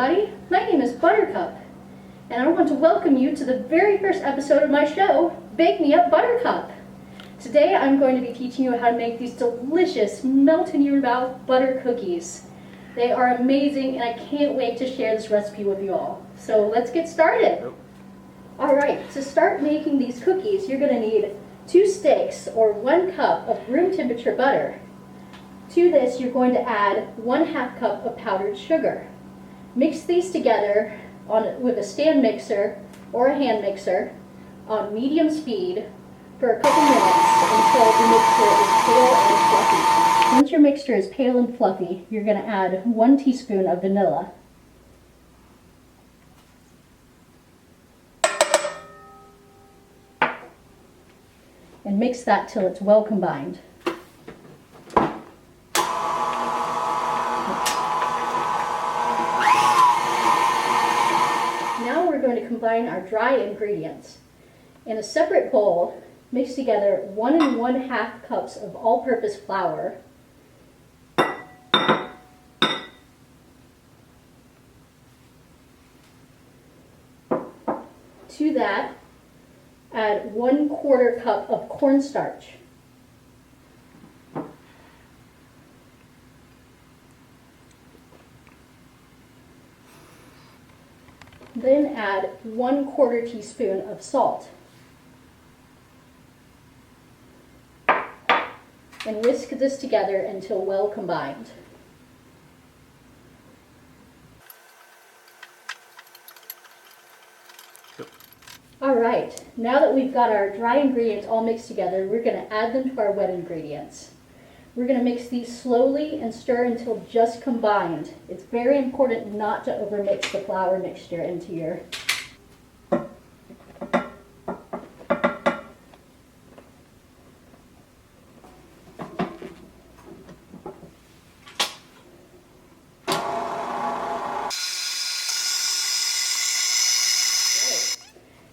everybody, my name is Buttercup, and I want to welcome you to the very first episode of my show, Bake Me Up Buttercup. Today I'm going to be teaching you how to make these delicious melt-in-your-mouth butter cookies. They are amazing and I can't wait to share this recipe with you all. So let's get started. Alright, to start making these cookies you're going to need 2 sticks or 1 cup of room temperature butter. To this you're going to add 1/2 cup of powdered sugar. Mix these together with a stand mixer or a hand mixer on medium speed for a couple minutes until the mixture is pale and fluffy. Once your mixture is pale and fluffy, you're going to add 1 teaspoon of vanilla. And mix that till it's well combined. Now we're going to combine our dry ingredients. In a separate bowl, mix together 1 1/2 cups of all-purpose flour, to that add 1/4 cup of cornstarch, then add 1/4 teaspoon of salt. And whisk this together until well combined. Alright, now that we've got our dry ingredients all mixed together, we're going to add them to our wet ingredients. We're going to mix these slowly and stir until just combined. It's very important not to overmix the flour mixture into your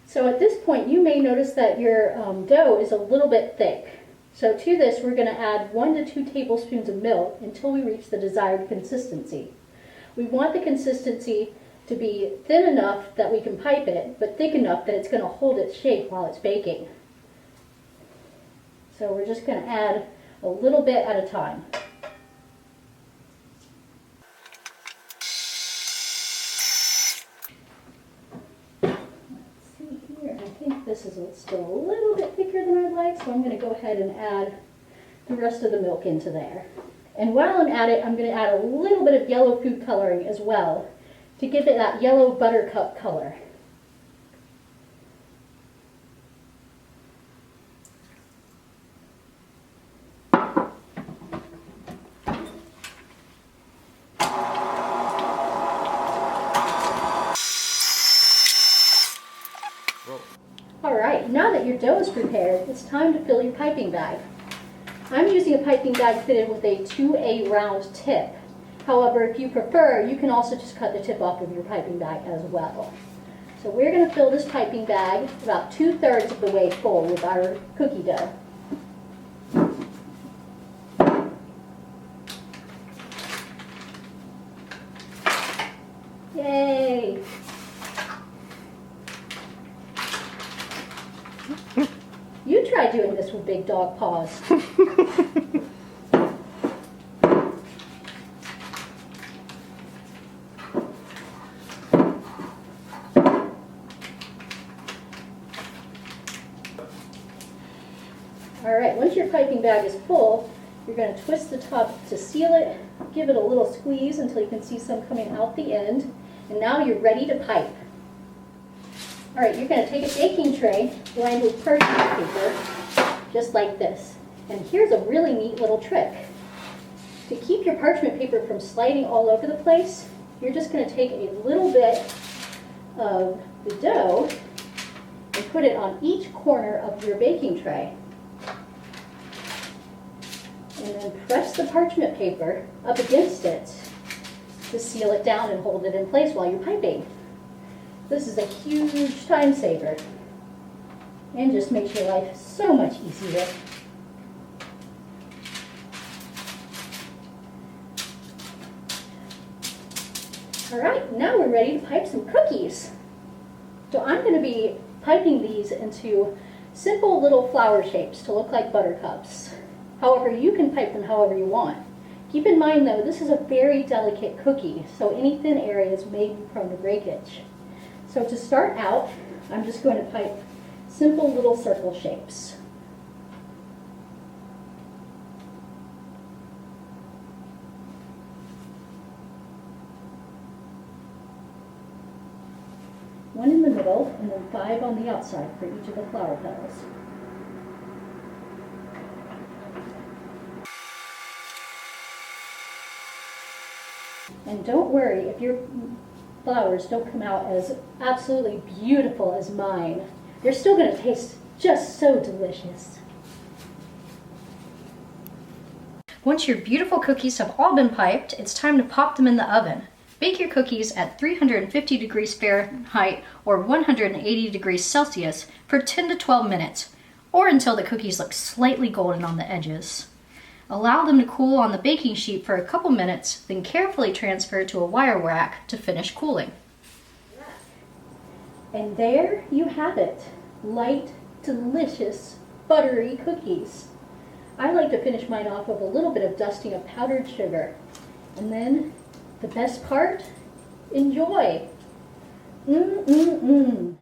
So at this point you may notice that your dough is a little bit thick. So to this we're going to add 1 to 2 tablespoons of milk until we reach the desired consistency. We want the consistency to be thin enough that we can pipe it, but thick enough that it's going to hold its shape while it's baking. So we're just going to add a little bit at a time. This is still a little bit thicker than I'd like, so I'm going to go ahead and add the rest of the milk into there. And while I'm at it, I'm going to add a little bit of yellow food coloring as well to give it that yellow buttercup color. Alright, now that your dough is prepared, it's time to fill your piping bag. I'm using a piping bag fitted with a 2A round tip. However, if you prefer, you can also just cut the tip off of your piping bag as well. So we're going to fill this piping bag about 2/3 of the way full with our cookie dough. Yay! You try doing this with big dog paws. Alright, once your piping bag is full, you're going to twist the top to seal it, give it a little squeeze until you can see some coming out the end, and now you're ready to pipe. Alright, you're going to take a baking tray lined with parchment paper, just like this. And here's a really neat little trick. To keep your parchment paper from sliding all over the place, you're just going to take a little bit of the dough and put it on each corner of your baking tray. And then press the parchment paper up against it to seal it down and hold it in place while you're piping. This is a huge time saver and just makes your life so much easier. All right, now we're ready to pipe some cookies. So I'm going to be piping these into simple little flower shapes to look like buttercups. However, you can pipe them however you want. Keep in mind though, this is a very delicate cookie, so any thin areas may be prone to breakage. So to start out, I'm just going to pipe simple little circle shapes. One in the middle, and then 5 on the outside for each of the flower petals. And don't worry if your flowers don't come out as absolutely beautiful as mine. They're still going to taste just so delicious. Once your beautiful cookies have all been piped, it's time to pop them in the oven. Bake your cookies at 350 degrees Fahrenheit or 180 degrees Celsius for 10 to 12 minutes, or until the cookies look slightly golden on the edges. Allow them to cool on the baking sheet for a couple minutes, then carefully transfer to a wire rack to finish cooling. And there you have it, light, delicious, buttery cookies. I like to finish mine off with a little bit of dusting of powdered sugar. And then, the best part, enjoy. Mmm.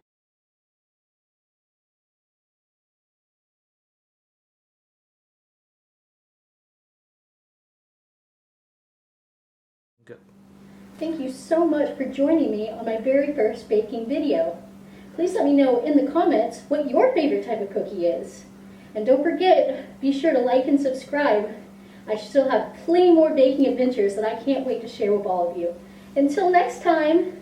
Good. Thank you so much for joining me on my very first baking video. Please let me know in the comments what your favorite type of cookie is. And don't forget, be sure to like and subscribe. I still have plenty more baking adventures that I can't wait to share with all of you. Until next time.